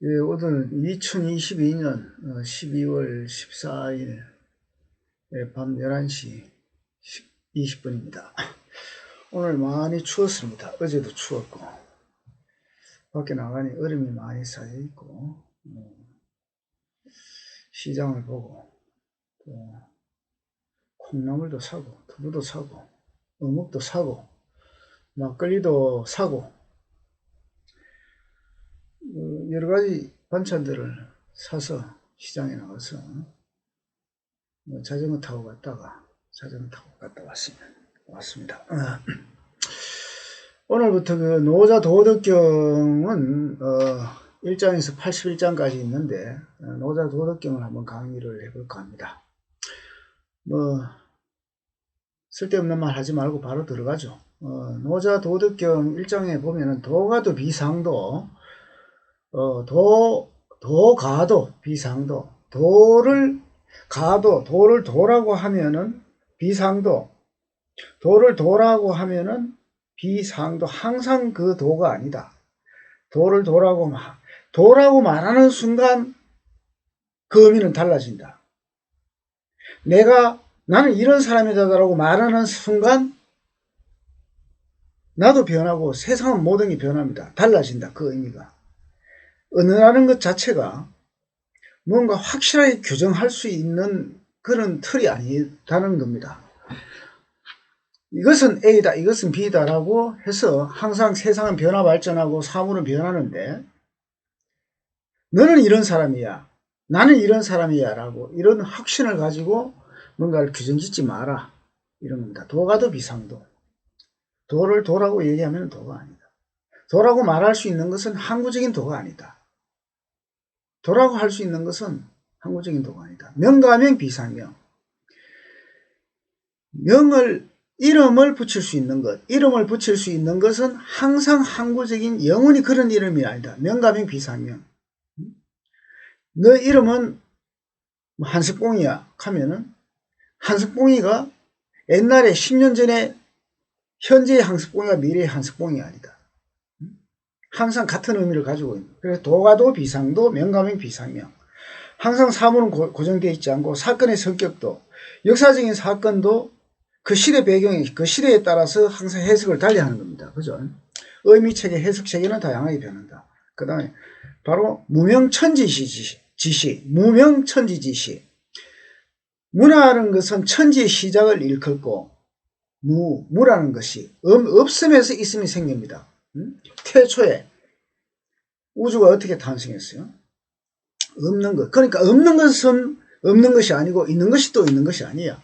예, 오늘은 2022년 12월 14일 밤 11시 20분입니다. 오늘 많이 추웠습니다. 어제도 추웠고 밖에 나가니 얼음이 많이 쌓여 있고 시장을 보고 또 콩나물도 사고 두부도 사고 어묵도 사고 막걸리도 사고 여러 가지 반찬들을 사서 시장에 나가서 자전거 타고 갔다가 갔다 왔습니다. 오늘부터 그 노자 도덕경은 1장에서 81장까지 있는데 노자 도덕경을 한번 강의를 해볼까 합니다. 쓸데없는 말 하지 말고 바로 들어가죠. 노자 도덕경 1장에 보면은 도가도 비상도 도가도 비상도 도를 도라고 하면은 비상도 도를 도라고 하면은 비상도 항상 그 도가 아니다. 도를 도라고 말하는 순간 그 의미는 달라진다. 나는 이런 사람이다라고 말하는 순간 나도 변하고 세상은 모든 게 변합니다. 달라진다. 그 의미가. 은은하는 것 자체가 뭔가 확실하게 규정할 수 있는 그런 틀이 아니다는 겁니다. 이것은 A다, 이것은 B다 라고 해서 항상 세상은 변화 발전하고 사물은 변하는데 너는 이런 사람이야, 나는 이런 사람이야 라고 이런 확신을 가지고 뭔가를 규정짓지 마라 이런 겁니다. 도가도 비상도. 도를 도라고 얘기하면 도가 아니다. 도라고 말할 수 있는 것은 항구적인 도가 아니다. 도라고 할 수 있는 것은 항구적인 도가 아니다. 명가명 비상명. 이름을 붙일 수 있는 것, 이름을 붙일 수 있는 것은 항상 항구적인 영원히 그런 이름이 아니다. 명가명 비상명. 너 이름은 한석봉이야 하면은 한석봉이가 옛날에 10년 전에 현재의 한석봉이가 미래의 한석봉이 아니다. 항상 같은 의미를 가지고 있는. 그래서 도가도 비상도 명가명 비상명. 항상 사물은 고정되어 있지 않고 사건의 성격도 역사적인 사건도 그 시대 배경이 그 시대에 따라서 항상 해석을 달리하는 겁니다. 그죠? 의미체계 해석체계는 다양하게 변한다. 그 다음에 바로 무명천지지시. 무명천지지시. 무라는 것은 천지의 시작을 일컫고 무라는 것이 없음에서 있음이 생깁니다. 태초에 우주가 어떻게 탄생했어요? 없는 것. 그러니까 없는 것은 없는 것이 아니고 있는 것이 또 있는 것이 아니야.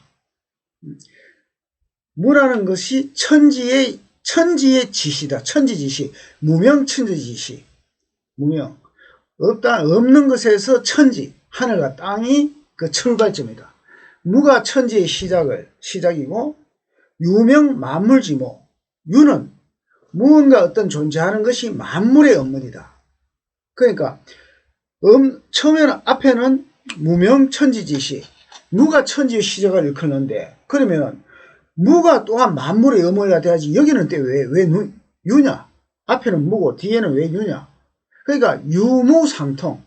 무라는 것이 천지의 지시다. 천지지시. 무명천지지시. 무명. 없는 것에서 천지, 하늘과 땅이 그 출발점이다. 무가 천지의 시작이고 유명 만물지모. 유는 무언가 어떤 존재하는 것이 만물의 업문이다. 그러니까 처음에는 앞에는 무명천지지시. 무가 천지의 시작을 일컫는데 그러면 무가 또한 만물의 어머니가 돼야지. 여기는 왜 유냐? 앞에는 무고 뒤에는 왜 유냐? 그러니까 유무상통.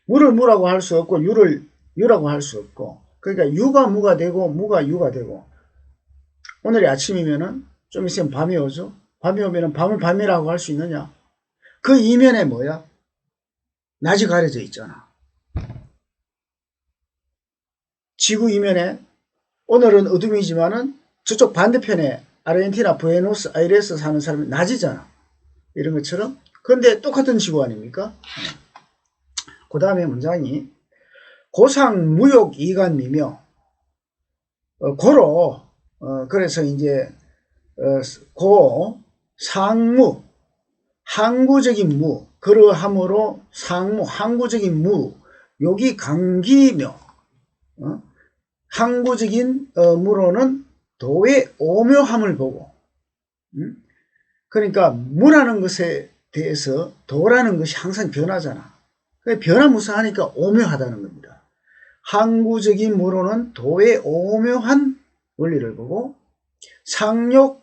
무를 무라고 할 수 없고 유를 유라고 할 수 없고, 그러니까 유가 무가 되고 무가 유가 되고. 오늘이 아침이면은 좀 있으면 밤이 오죠. 밤이 오면은 밤을 밤이라고 할 수 있느냐? 그 이면에 뭐야? 낮이 가려져 있잖아. 지구 이면에 오늘은 어둠이지만은 저쪽 반대편에 아르헨티나 부에노스 아이레스 사는 사람은 낮이잖아. 이런 것처럼. 그런데 똑같은 지구 아닙니까? 그 다음에 문장이 고상무욕 이간미며. 고로 그래서 이제 상무 항구적인 무, 그러함으로 상무 항구적인 무, 욕이 강기며. 항구적인 무로는 도의 오묘함을 보고. 그러니까 무라는 것에 대해서 도라는 것이 항상 변하잖아. 변화무쌍하니까 오묘하다는 겁니다. 항구적인 무로는 도의 오묘한 원리를 보고 상유욕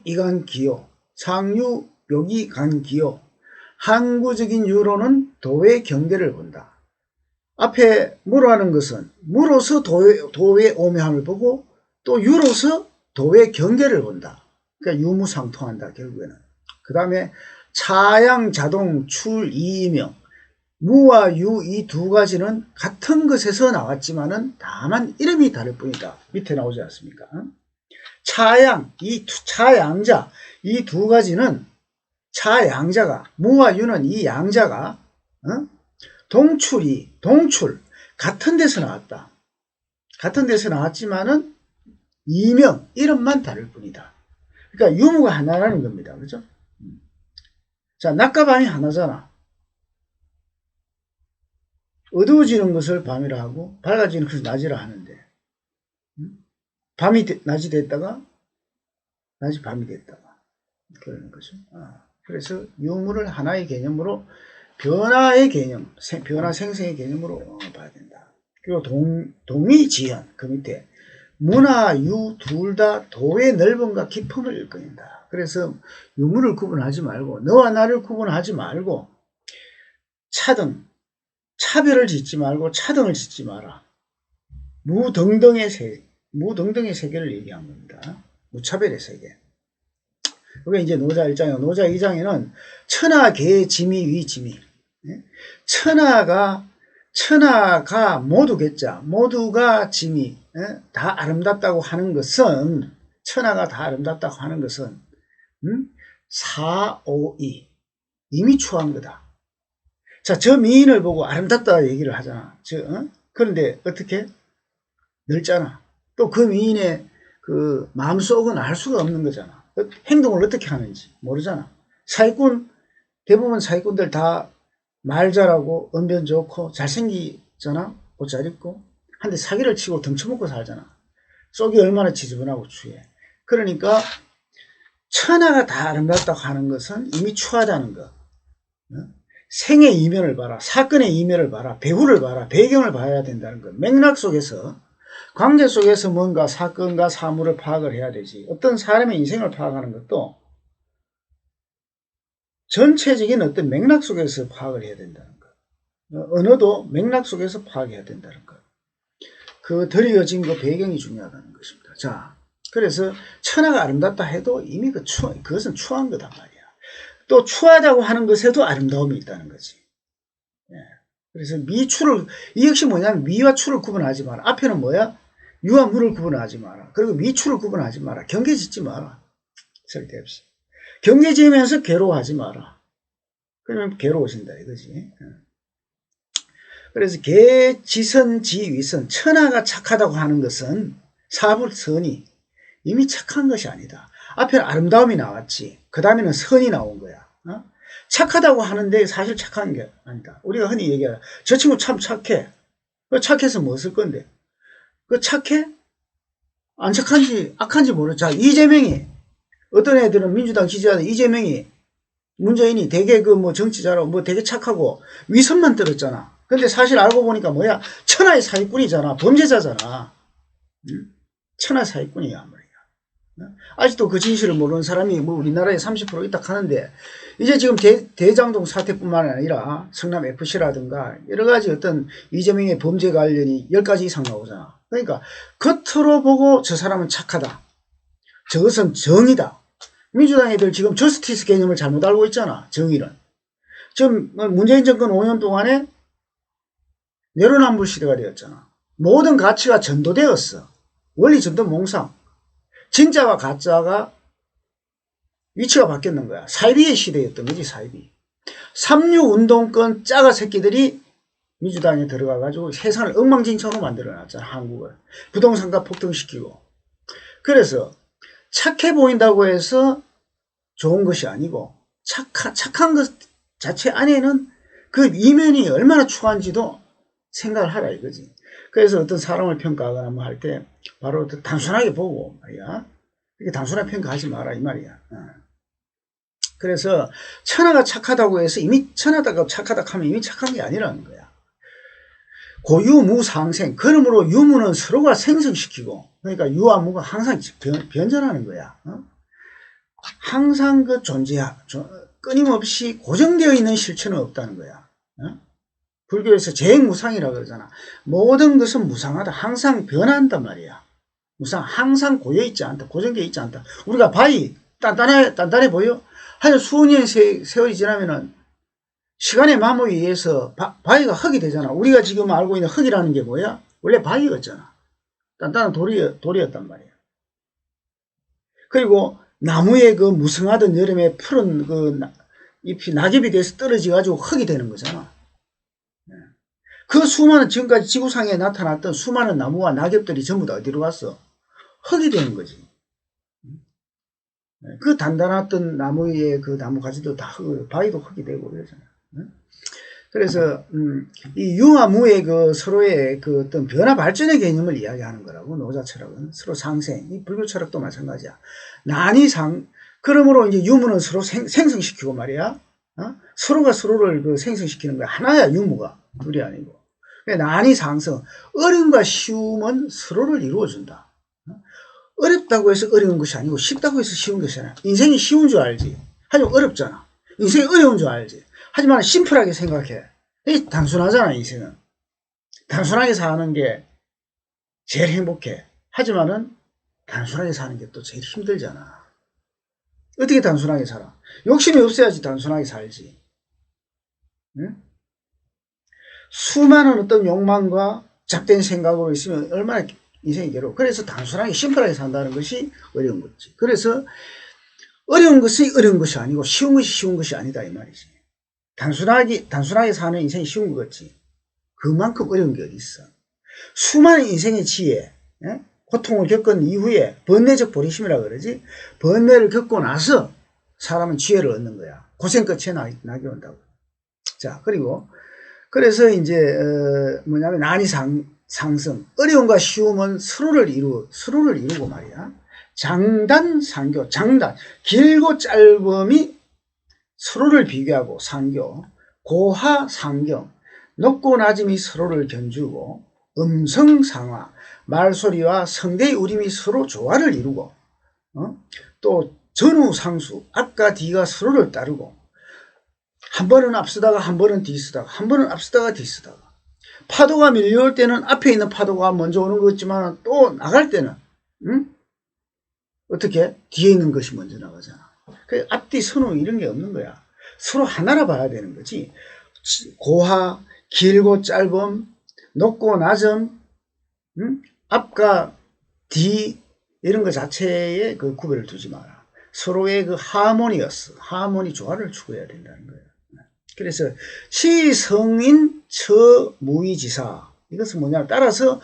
이간기요. 상유 묘기 간기요. 항구적인 유로는 도의 경계를 본다. 앞에 무라는 것은 무로서 도의 오묘함을 보고 또 유로서 도의 경계를 본다. 그러니까 유무상통한다 결국에는. 그 다음에 차양 자동 출 이명 무와 유 이 두 가지는 같은 것에서 나왔지만은 다만 이름이 다를 뿐이다. 밑에 나오지 않습니까? 차양 이 차양자 이 두 가지는 차양자가 무와 유는 이 양자가 동출 같은 데서 나왔다. 같은 데서 나왔지만은 이명 이름만 다를 뿐이다. 그러니까 유무가 하나라는 겁니다. 그죠? 자, 낮과 밤이 하나잖아. 어두워지는 것을 밤이라 하고 밝아지는 것을 낮이라 하는데 밤이 낮이 됐다가 낮이 밤이 됐다가 그러는 거죠. 그래서 유무를 하나의 개념으로 변화의 개념, 변화 생성의 개념으로 봐야 된다. 그리고 동의지연 그 밑에 무나 유 둘 다 도의 넓음과 깊음을 일컫는다. 그래서 유무를 구분하지 말고 너와 나를 구분하지 말고 차별을 짓지 말고 차등을 짓지 마라. 무등등의 세계를 얘기한 겁니다. 무차별의 세계. 그게 이제 노자 1장이고 노자 2장에는 천하 개 지미 위 지미. 천하가 모두 개자 모두가 지미 다 아름답다고 하는 것은 천하가 다 아름답다고 하는 것은 사오이 이미 추한 거다. 자, 저 미인을 보고 아름답다 얘기를 하잖아. 그런데 어떻게? 늙잖아. 또 그 미인의 그 마음속은 알 수가 없는 거잖아. 행동을 어떻게 하는지 모르잖아. 대부분 사기꾼들 다 말 잘하고 언변 좋고 잘생기잖아. 옷 잘 입고. 한데 사기를 치고 덩쳐먹고 살잖아. 속이 얼마나 지저분하고 추해. 그러니까 천하가 다 아름답다고 하는 것은 이미 추하다는 거. 생의 이면을 봐라. 사건의 이면을 봐라. 배후를 봐라. 배경을 봐야 된다는 거. 맥락 속에서 관계 속에서 뭔가 사건과 사물을 파악을 해야 되지. 어떤 사람의 인생을 파악하는 것도 전체적인 어떤 맥락 속에서 파악을 해야 된다는 것. 언어도 맥락 속에서 파악해야 된다는 것. 그 드리워진 그 배경이 중요하다는 것입니다. 자, 그래서 천하가 아름답다 해도 이미 그것은 추한 거단 말이야. 또 추하다고 하는 것에도 아름다움이 있다는 거지. 그래서 이 역시 뭐냐면 미와 추를 구분하지 마라. 앞에는 뭐야? 유와 무를 구분하지 마라. 그리고 미추를 구분하지 마라. 경계 짓지 마라. 쓸데없이. 경계 지으면서 괴로워하지 마라. 그러면 괴로워진다 이거지. 그래서 개, 지선, 지, 위선. 천하가 착하다고 하는 것은 사불선이 이미 착한 것이 아니다. 앞에는 아름다움이 나왔지. 그 다음에는 선이 나온 거야. 착하다고 하는데 사실 착한 게 아니다. 우리가 흔히 얘기하자. 저 친구 참 착해. 착해서 뭐 쓸 건데? 그 착해? 안 착한지 악한지 모르죠. 이재명이 어떤 애들은 민주당 지지자들 이재명이 문재인이 되게 정치 잘하고 되게 착하고 위선만 들었잖아. 근데 사실 알고 보니까 뭐야? 천하의 사기꾼이잖아. 범죄자잖아. 천하의 사기꾼이야 말이야. 아직도 그 진실을 모르는 사람이 우리나라에 30% 있다 하는데 이제 지금 대장동 사태뿐만 아니라 성남FC라든가 여러가지 어떤 이재명의 범죄 관련이 10가지 이상 나오잖아. 그러니까 겉으로 보고 저 사람은 착하다. 저것은 정의다. 민주당 애들 지금 저스티스 개념을 잘못 알고 있잖아. 정의는. 지금 문재인 정권 5년 동안에 내로남불 시대가 되었잖아. 모든 가치가 전도되었어. 원리 전도 몽상. 진짜와 가짜가 위치가 바뀌었는 거야. 사이비의 시대였던 거지, 사이비. 3.6 운동권 짜가 새끼들이 민주당에 들어가가지고 세상을 엉망진창으로 만들어놨잖아, 한국을. 부동산가 폭등시키고. 그래서 착해 보인다고 해서 좋은 것이 아니고, 착한 것 자체 안에는 그 이면이 얼마나 추한지도 생각을 하라 이거지. 그래서 어떤 사람을 평가하거나 뭐 할 때 바로 단순하게 보고 말이야. 이렇게 단순하게 평가하지 마라 이 말이야. 그래서 천하가 착하다고 해서 이미 천하다가 착하다 하면 이미 착한 게 아니라는 거야. 고유무상생. 그러므로 유무는 서로가 생성시키고 그러니까 유와 무가 항상 변전하는 거야. 항상 그 끊임없이 고정되어 있는 실체는 없다는 거야. 어? 불교에서 재행무상이라고 그러잖아. 모든 것은 무상하다. 항상 변한단 말이야. 항상 고여있지 않다. 고정되어 있지 않다. 우리가 바위 단단해 보여? 한 수억 년 세월이 지나면은 시간의 마모에 의해서 바위가 흙이 되잖아. 우리가 지금 알고 있는 흙이라는 게 뭐야? 원래 바위였잖아. 단단한 돌이었단 말이야. 그리고 나무의 그 무성하던 여름에 푸른 그 잎이 낙엽이 돼서 떨어져가지고 흙이 되는 거잖아. 그 수많은 지금까지 지구상에 나타났던 수많은 나무와 낙엽들이 전부 다 어디로 갔어? 흙이 되는 거지. 그 단단했던 나무의 그 나무 가지도 다 바위도 흙이 되고 그러잖아. 그래서 이 유와 무의 그 서로의 그 어떤 변화 발전의 개념을 이야기하는 거라고. 노자 철학은 서로 상생. 이 불교 철학도 마찬가지야. 그러므로 이제 유무는 서로 생성시키고 말이야. 서로가 서로를 그 생성시키는 거야. 하나야 유무가. 둘이 아니고. 난이 상성. 어려움과 쉬움은 서로를 이루어준다. 어렵다고 해서 어려운 것이 아니고 쉽다고 해서 쉬운 것이 아니야. 인생이 쉬운 줄 알지. 하지만 어렵잖아. 인생이 어려운 줄 알지. 하지만 심플하게 생각해. 단순하잖아, 인생은. 단순하게 사는 게 제일 행복해. 하지만은 단순하게 사는 게 또 제일 힘들잖아. 어떻게 단순하게 살아? 욕심이 없어야지 단순하게 살지. 응? 수많은 어떤 욕망과 잡된 생각으로 있으면 얼마나 인생이 괴로워. 그래서 단순하게 심플하게 산다는 것이 어려운 거지. 그래서 어려운 것이 어려운 것이 아니고 쉬운 것이 쉬운 것이 아니다 이 말이지. 단순하게 사는 인생이 쉬운 것 같지. 그만큼 어려운 게 어디 있어. 수많은 인생의 지혜, 고통을 겪은 이후에 번뇌적 보리심이라고 그러지. 번뇌를 겪고 나서 사람은 지혜를 얻는 거야. 고생 끝에 낙이 온다고. 자, 그래서 이제 뭐냐면 난이 상승. 어려움과 쉬움은 서로를 이루고 말이야. 장단상교. 길고 짧음이 서로를 비교하고 상교. 고하상경. 높고 낮음이 서로를 견주고 음성상화. 말소리와 성대의 울림이 서로 조화를 이루고 또 전우상수. 앞과 뒤가 서로를 따르고 한 번은 앞서다가 한 번은 뒤서다가 한 번은 앞서다가 뒤서다가 파도가 밀려올 때는 앞에 있는 파도가 먼저 오는 것 같지만 또 나갈 때는 어떻게? 뒤에 있는 것이 먼저 나가잖아. 그 앞뒤 선우 이런 게 없는 거야. 서로 하나라 봐야 되는 거지. 고하, 길고 짧음, 높고 낮음, 앞과 뒤 이런 것 자체에 그 구별을 두지 마라. 서로의 그 하모니 조화를 추구해야 된다는 거예요. 그래서 시성인 처무의지사. 이것은 뭐냐? 따라서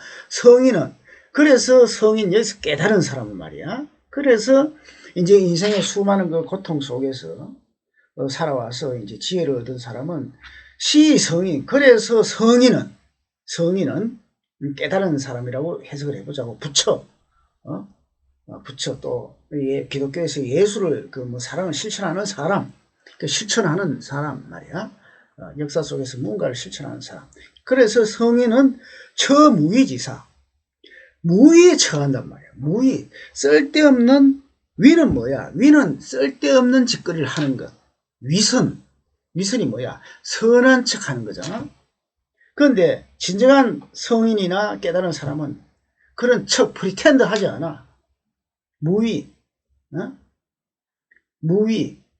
그래서 성인 여기서 깨달은 사람은 말이야. 그래서 이제 인생의 수많은 그 고통 속에서 살아와서 이제 지혜를 얻은 사람은 시성인. 그래서 성인은 깨달은 사람이라고 해석을 해보자고. 부처 또 기독교에서 예수를 사랑을 실천하는 사람. 실천하는 사람 말이야. 역사 속에서 무언가를 실천하는 사람. 그래서 성인은 처무의지사. 무의에 처한단 말이야. 무의. 쓸데없는 위는 뭐야? 위는 쓸데없는 짓거리를 하는 것. 위선이 뭐야? 선한 척 하는 거잖아. 그런데 진정한 성인이나 깨달은 사람은 그런 척 프리텐드 하지 않아. 무의.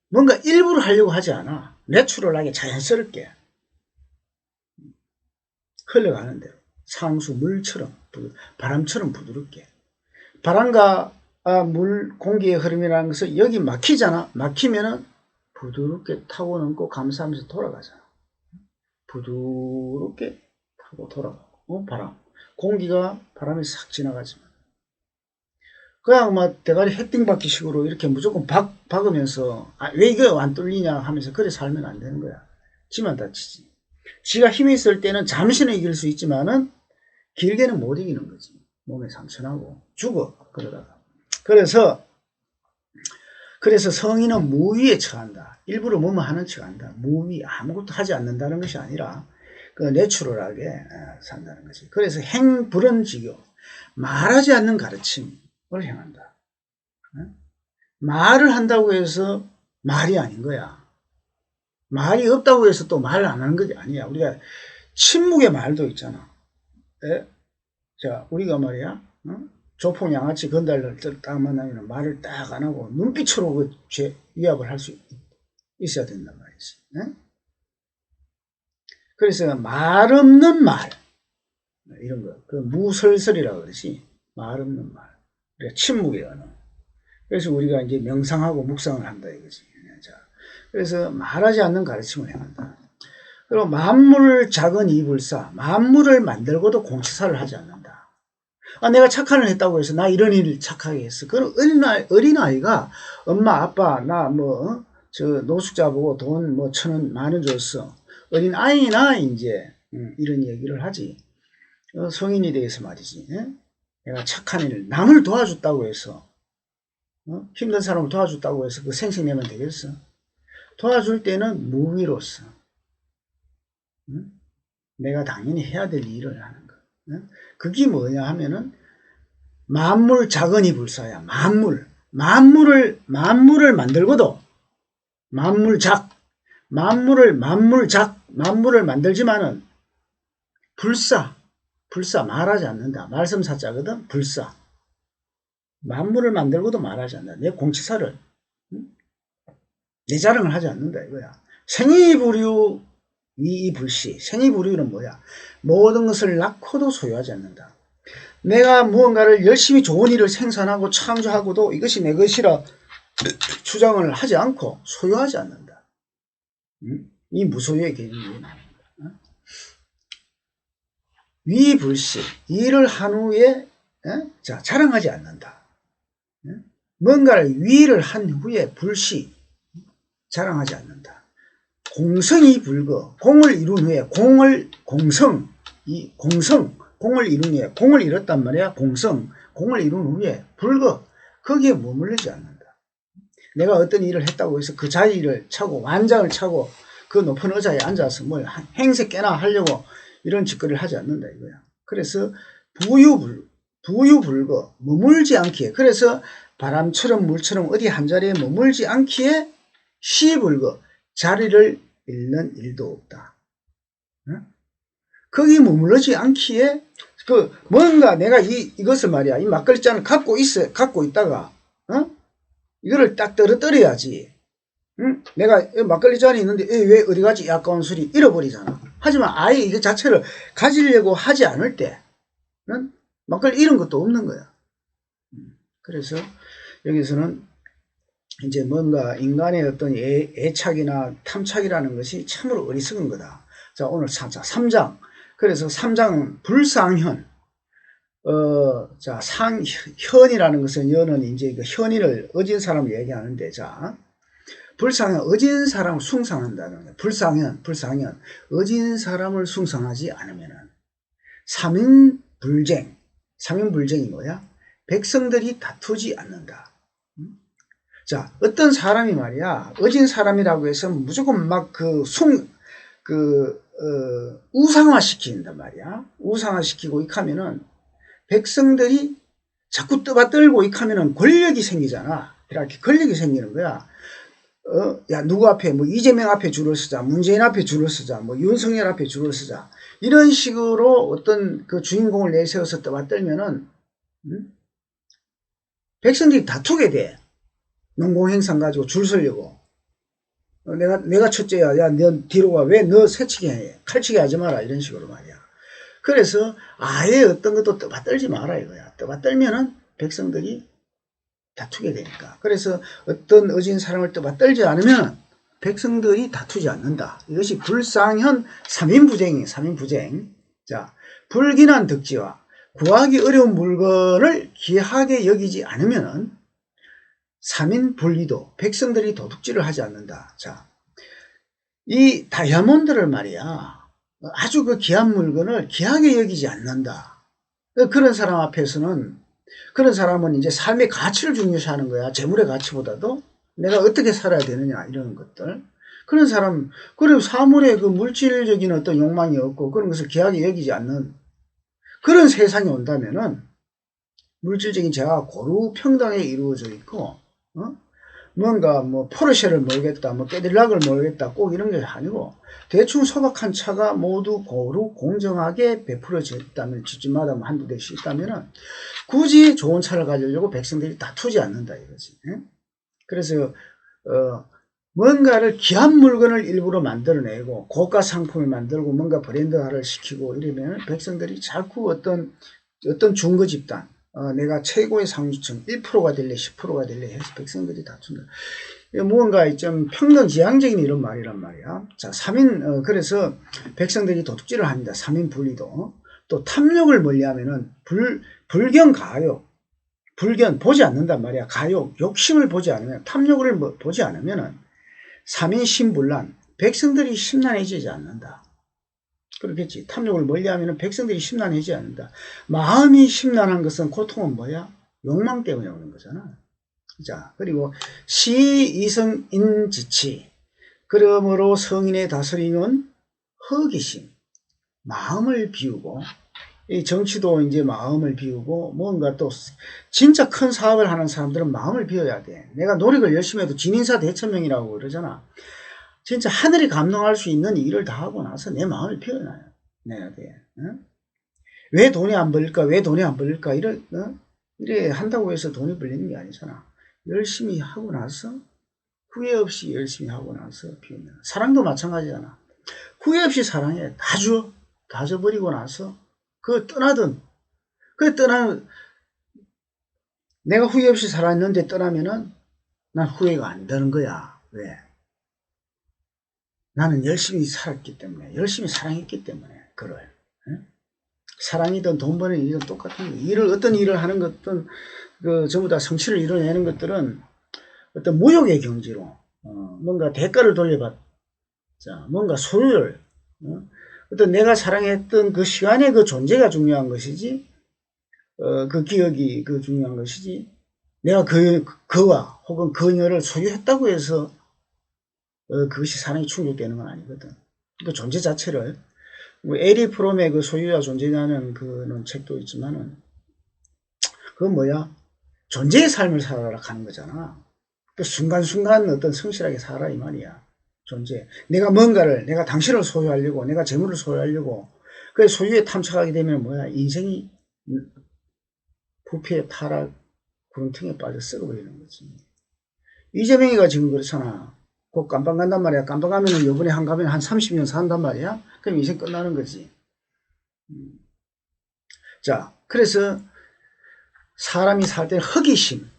뭔가 일부러 하려고 하지 않아. 내추럴하게 자연스럽게 흘러가는 대로. 상수 물처럼 바람처럼 부드럽게. 바람과 공기의 흐름이라는 것은 여기 막히잖아. 막히면은 부드럽게 타고 넘고 감싸면서 돌아가잖아. 부드럽게 타고 돌아가고. 공기가 바람에 싹 지나가지만 그냥 막 대가리 헤딩 받기 식으로 이렇게 무조건 박으면서 왜 이거 안 뚫리냐 하면서 그래 살면 안 되는 거야. 지만 다치지. 지가 힘이 있을 때는 잠시는 이길 수 있지만은 길게는 못 이기는 거지. 몸에 상처나고 죽어 그러다가. 그래서 성인은 무위에 처한다. 일부러 뭐뭐 하는 척 한다. 무위, 아무것도 하지 않는다는 것이 아니라 그 내추럴하게 산다는 거지. 그래서 행불언지교, 말하지 않는 가르침을 행한다. 말을 한다고 해서 말이 아닌 거야. 말이 없다고 해서 또 말 안 하는 것이 아니야. 우리가 침묵의 말도 있잖아. 에? 자, 우리가 말이야, 조폭 양아치 건달들 딱 만나면 말을 딱 안 하고 눈빛으로 그 위압을 할 수 있어야 된단 말이지. 에? 그래서 말 없는 말, 이런 거, 그 무설설이라고 그러지. 말 없는 말. 그러니까 침묵의 언어. 그래서 우리가 이제 명상하고 묵상을 한다 이거지. 자, 그래서 말하지 않는 가르침을 행한다. 그리고 만물 작은 이불사, 만물을 만들고도 공치사를 하지 않는다. 아, 내가 착한 일을 했다고 해서 나 이런 일을 착하게 했어. 그건 어린아이가 엄마 아빠 나 뭐 저 노숙자 보고 돈 뭐 1,000원 10,000원 줬어. 어린아이나 이제 이런 얘기를 하지. 성인이 대해서 말이지. 내가 착한 일, 남을 도와줬다고 해서 힘든 사람을 도와줬다고 해서 그 생색내면 되겠어? 도와줄 때는 무위로서 내가 당연히 해야 될 일을 하는 거. 그게 뭐냐 하면은 만물 작은이 불사야. 만물을 만들고도 만물을 만들지만은 불사 말하지 않는다. 말씀사자거든. 불사. 만물을 만들고도 말하지 않는다. 내 공치사를 내 자랑을 하지 않는다 이거야. 생이불유 위이불시. 생이불유는 뭐야? 모든 것을 낳고도 소유하지 않는다. 내가 무언가를 열심히 좋은 일을 생산하고 창조하고도 이것이 내 것이라 주장을 하지 않고 소유하지 않는다. 이 무소유의 개념이 나옵니다. 위불시. 일을 한 후에 자, 자랑하지 않는다. 뭔가를 위를 한 후에 불시. 자랑하지 않는다. 공성이 불거. 공을 이룬 후에 공을 이룬 후에 공을 이뤘단 말이야. 공을 이룬 후에 불거. 거기에 머무르지 않는다. 내가 어떤 일을 했다고 해서 그 자리를 차고 완장을 차고 그 높은 의자에 앉아서 뭘 행세 깨나 하려고 이런 짓거리를 하지 않는다 이거야. 그래서 부유불거. 머물지 않기에. 그래서 바람처럼 물처럼 어디 한 자리에 머물지 않기에 시불거. 자리를 잃는 일도 없다. 거기 머무르지 않기에 뭔가 내가 이것을 말이야. 이 막걸리잔을 갖고 있다가 이거를 딱 떨어뜨려야지. 내가 막걸리잔이 있는데 왜 어디 가지? 아까운 술이 잃어버리잖아. 하지만 아예 이거 자체를 가지려고 하지 않을 때 막걸리 잃은 것도 없는 거야. 그래서 여기서는 이제 뭔가 인간의 어떤 애착이나 탐착이라는 것이 참으로 어리석은 거다. 자, 오늘 3장. 그래서 3장은 불상현. 자, 현이라는 것은 연은 이제 그 현인을 어진 사람을 얘기하는데, 자, 불상현, 어진 사람을 숭상한다는 거예요. 불상현. 어진 사람을 숭상하지 않으면은, 3인불쟁. 3인불쟁이 뭐야? 백성들이 다투지 않는다. 자, 어떤 사람이 말이야, 어진 사람이라고 해서 무조건 막 우상화시킨단 말이야. 우상화시키고 이카면은 백성들이 자꾸 떠받들고 이카면은 권력이 생기잖아. 이렇게 권력이 생기는 거야. 야, 누구 앞에, 뭐, 이재명 앞에 줄을 서자, 문재인 앞에 줄을 서자, 뭐, 윤석열 앞에 줄을 서자. 이런 식으로 어떤 그 주인공을 내세워서 떠받들면은, 백성들이 다투게 돼. 농공행상 가지고 줄 서려고. 내가 첫째야. 야, 너 뒤로 와. 왜 너 새치기 해? 칼치기 하지 마라. 이런 식으로 말이야. 그래서 아예 어떤 것도 떠받들지 마라 이거야. 떠받들면은 백성들이 다투게 되니까. 그래서 어떤 어진 사람을 떠받들지 않으면 백성들이 다투지 않는다. 이것이 불상현 3인부쟁. 자, 불기난 덕지와 구하기 어려운 물건을 귀하게 여기지 않으면은 3인 분리도 백성들이 도둑질을 하지 않는다. 자, 이 다이아몬드를 말이야. 아주 그 귀한 물건을 귀하게 여기지 않는다. 그런 사람 앞에서는 그런 사람은 이제 삶의 가치를 중요시하는 거야. 재물의 가치보다도 내가 어떻게 살아야 되느냐 이런 것들. 그런 사람 그리고 사물의 그 물질적인 어떤 욕망이 없고 그런 것을 귀하게 여기지 않는 그런 세상이 온다면은 물질적인 재화가 고루 평등하게 이루어져 있고 뭔가 뭐 포르쉐를 몰겠다, 뭐 캐딜락을 몰겠다, 꼭 이런 게 아니고 대충 소박한 차가 모두 고루 공정하게 베풀어졌다면 집집마다 뭐 한두 대씩 있다면은 굳이 좋은 차를 가지려고 백성들이 다투지 않는다 이거지. 그래서 뭔가를 귀한 물건을 일부러 만들어내고 고가 상품을 만들고 뭔가 브랜드화를 시키고 이러면 백성들이 자꾸 어떤 중거 집단 내가 최고의 상류층 1%가 될래 10%가 될래 해서 백성들이 다툰다. 무언가 좀 평등지향적인 이런 말이란 말이야. 자, 3인 그래서 백성들이 도둑질을 합니다. 3인 분리도. 또 탐욕을 멀리하면은 불견 가욕, 불견 보지 않는단 말이야. 가욕, 욕심을 보지 않으면, 탐욕을 보지 않으면은 3인 심불란, 백성들이 심란해지지 않는다. 그렇겠지. 탐욕을 멀리하면 백성들이 심란해지지 않는다. 마음이 심란한 것은 고통은 뭐야? 욕망 때문에 오는 거잖아. 자, 그리고 시이성인지치. 그러므로 성인의 다스림은 허기심. 마음을 비우고, 이 정치도 이제 마음을 비우고, 뭔가 또, 진짜 큰 사업을 하는 사람들은 마음을 비워야 돼. 내가 노력을 열심히 해도 진인사 대천명이라고 그러잖아. 진짜 하늘이 감동할 수 있는 일을 다 하고 나서 내 마음을 비워내야 돼. 응? 왜 돈이 안 벌릴까? 왜 돈이 안 벌릴까? 이래 한다고 해서 돈이 벌리는 게 아니잖아. 열심히 하고 나서, 후회 없이 열심히 하고 나서 비우면. 사랑도 마찬가지잖아. 후회 없이 사랑해. 다 줘버리고 나서, 내가 후회 없이 살았는데 떠나면은, 난 후회가 안 되는 거야. 왜? 나는 열심히 살았기 때문에, 열심히 사랑했기 때문에, 그걸. 사랑이든 돈 버는 일이든 똑같은 거. 어떤 일을 하는 것든, 전부 다 성취를 이뤄내는 것들은 어떤 무욕의 경지로, 뭔가 대가를 돌려받자, 뭔가 소유를, 어떤 내가 사랑했던 그 시간의 그 존재가 중요한 것이지, 그 기억이 그 중요한 것이지, 내가 그와 혹은 그녀를 소유했다고 해서 그것이 사랑이 충족되는 건 아니거든. 그 존재 자체를 뭐 에리 프롬의 그 소유자 존재냐는 그런 책도 있지만은 그건 뭐야? 존재의 삶을 살아라 하는 거잖아. 그 순간순간 어떤 성실하게 살아 이 말이야. 존재. 내가 당신을 소유하려고, 내가 재물을 소유하려고, 그 소유에 탐착하게 되면 뭐야? 인생이 부패, 타락, 구렁텅이에 빠져 썩어버리는 거지. 이재명이가 지금 그렇잖아. 곧 깜빵 간단 말이야. 깜빵 가면은 요번에 한 가면 한 30년 산단 말이야. 그럼 인생 끝나는 거지. 자, 그래서 사람이 살 때는 허기심,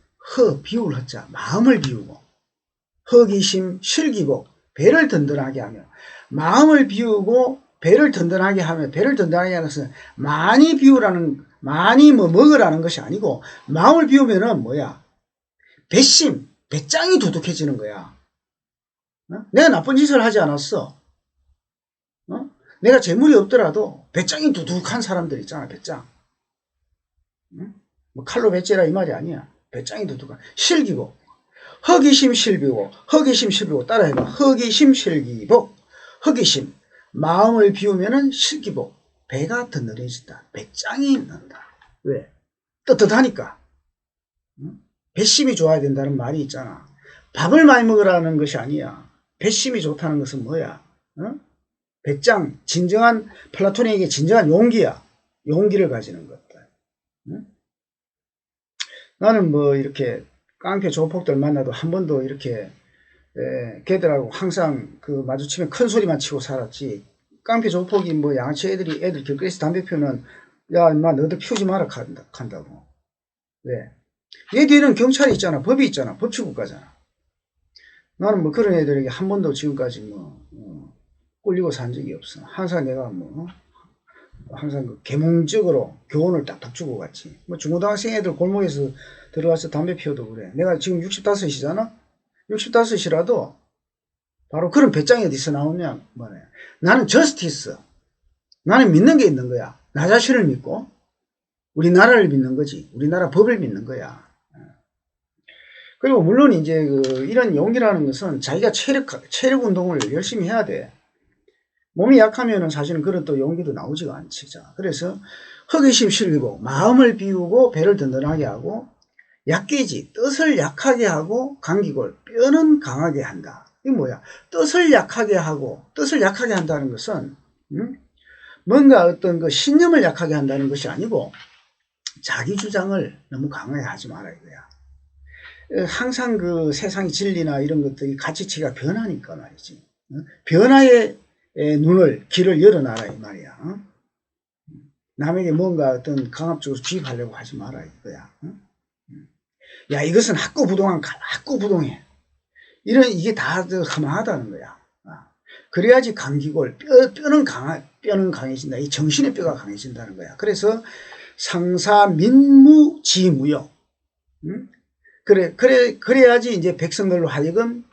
비울 허자, 마음을 비우고, 허기심, 실기복, 배를 든든하게 하며, 마음을 비우고 배를 든든하게 하며, 배를 든든하게 하는 것은 많이 비우라는, 많이 먹으라는 것이 아니고, 마음을 비우면은 뭐야? 배심, 배짱이 두둑해지는 거야. 내가 나쁜 짓을 하지 않았어. 내가 재물이 없더라도 배짱이 두둑한 사람들 있잖아, 배짱. 뭐 칼로 배째라 이 말이 아니야. 배짱이 두둑한. 실기복. 허기심 실비고, 허기심 실비고 따라해봐. 허기심 실기복. 허기심. 마음을 비우면은 실기복. 배가 든든해진다. 배짱이 난다. 왜? 떳떳하니까. 배심이 좋아야 된다는 말이 있잖아. 밥을 많이 먹으라는 것이 아니야. 배심이 좋다는 것은 뭐야? 배짱, 진정한 플라톤에게 진정한 용기야. 용기를 가지는 것들. 나는 뭐 이렇게 깡패 조폭들 만나도 한 번도 이렇게 걔들하고 항상 그 마주치면 큰 소리만 치고 살았지. 깡패 조폭이 뭐 양아치 애들 길거리에서 담배 피우면 야 인마 너도 피우지 마라 간다고. 왜? 얘 뒤에는 경찰이 있잖아. 법이 있잖아. 법치국가잖아. 나는 뭐 그런 애들에게 한 번도 지금까지 꿀리고 산 적이 없어. 항상 내가 항상 그 계몽적으로 교훈을 딱딱 주고 갔지. 뭐 중고등학생 애들 골목에서 들어가서 담배 피워도 그래. 내가 지금 65이잖아? 65이라도 바로 그런 배짱이 어디서 나오냐? 뭐래. 나는 저스티스. 나는 믿는 게 있는 거야. 나 자신을 믿고 우리나라를 믿는 거지. 우리나라 법을 믿는 거야. 그리고 물론 이제 이런 용기라는 것은 자기가 체력 운동을 열심히 해야 돼. 몸이 약하면은 사실은 그런 또 용기도 나오지가 않지. 자, 그래서 허기심 실기고 마음을 비우고 배를 든든하게 하고 약깨지, 뜻을 약하게 하고 감기골, 뼈는 강하게 한다. 이게 뭐야? 뜻을 약하게 하고, 뜻을 약하게 한다는 것은 뭔가 어떤 그 신념을 약하게 한다는 것이 아니고 자기 주장을 너무 강하게 하지 마라 이거야. 항상 그 세상의 진리나 이런 것들이 가치치가 변하니까 말이지. 변화의 눈을, 길을 열어놔라 이 말이야. 남에게 뭔가 어떤 강압적으로 주입하려고 하지 마라 이거야. 야, 이것은 학구부동해. 이게 다 허망하다는 거야. 그래야지 감기골, 뼈는 강해진다. 이 정신의 뼈가 강해진다는 거야. 그래서 상사민무지무역. 그래야지 이제 백성들로 하여금,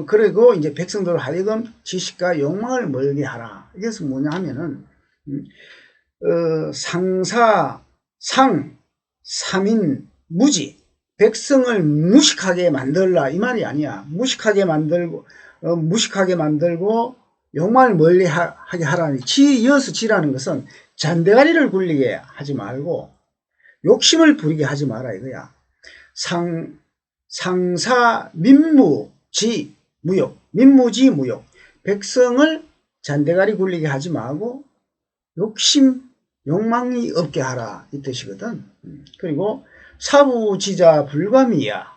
그리고 이제 백성들로 하여금 지식과 욕망을 멀게 하라. 이것은 뭐냐 하면은, 삼인, 무지. 백성을 무식하게 만들라. 이 말이 아니야. 무식하게 만들고, 욕망을 멀리 하게 하라니. 이어서 지라는 것은 잔대가리를 굴리게 하지 말고, 욕심을 부리게 하지 마라. 이거야. 상사, 민무지, 무욕. 민무지, 무욕. 백성을 잔대가리 굴리게 하지 말고, 욕망이 없게 하라. 이 뜻이거든. 그리고 사부지자 불감이야.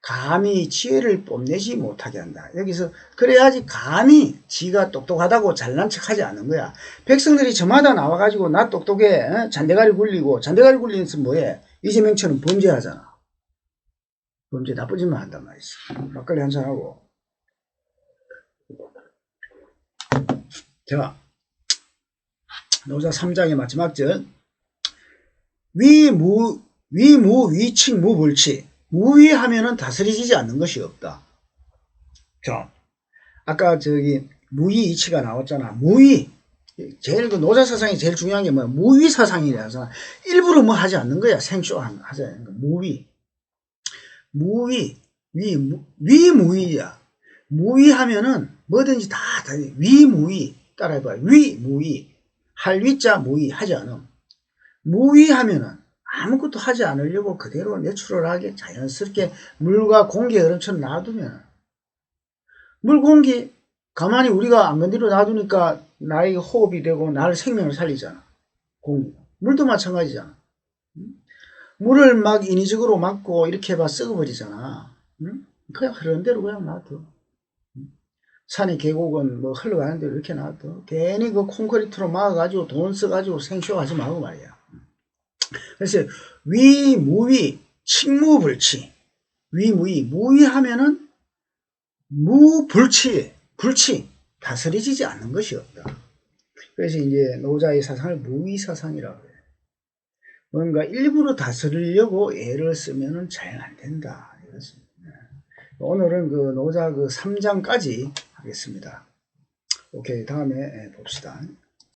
감히 지혜를 뽐내지 못하게 한다. 여기서 그래야지 감히 지가 똑똑하다고 잘난 척하지 않는 거야. 백성들이 저마다 나와가지고 나 똑똑해 잔대가리 굴리고, 잔대가리 굴리는 것은 뭐해? 이재명처럼 범죄하잖아. 범죄 나쁜 짓만 한단 말이지. 막걸리 한잔하고. 자, 노자 3장의 마지막 절. 위무위칙 무불치. 무위하면은 다스려지지 않는 것이 없다. 자, 아까 무위이치가 나왔잖아. 무위. 제일 그 노자 사상이 제일 중요한 게 뭐야? 무위 사상이라서 일부러 뭐 하지 않는 거야. 생쇼 하자. 무위. 위무위야. 무위하면은 뭐든지 다 위무위. 따라해봐. 위무위. 할 위자 무위 하지 않음. 무위하면은 아무것도 하지 않으려고 그대로 내추럴하게 자연스럽게 물과 공기의 흐름처럼 놔두면, 물 공기 가만히 우리가 안 건드려 놔두니까 나의 호흡이 되고 나를 생명을 살리잖아. 공기. 물도 마찬가지잖아. 물을 막 인위적으로 막고 이렇게 해봐 썩어버리잖아. 그냥 흐르는 대로 그냥 놔둬. 산의 계곡은 뭐 흘러가는 대로 이렇게 놔둬. 괜히 그 콘크리트로 막아가지고 돈 써가지고 생쇼하지 말고 말이야. 그래서 위무위 칙무불치. 무위하면은 불치 다스려지지 않는 것이 없다. 그래서 이제 노자의 사상을 무위사상이라고 해요. 뭔가 일부러 다스리려고 애를 쓰면은 잘 안 된다. 이렇습니다. 오늘은 그 노자 3장까지 하겠습니다. 오케이, 다음에 봅시다.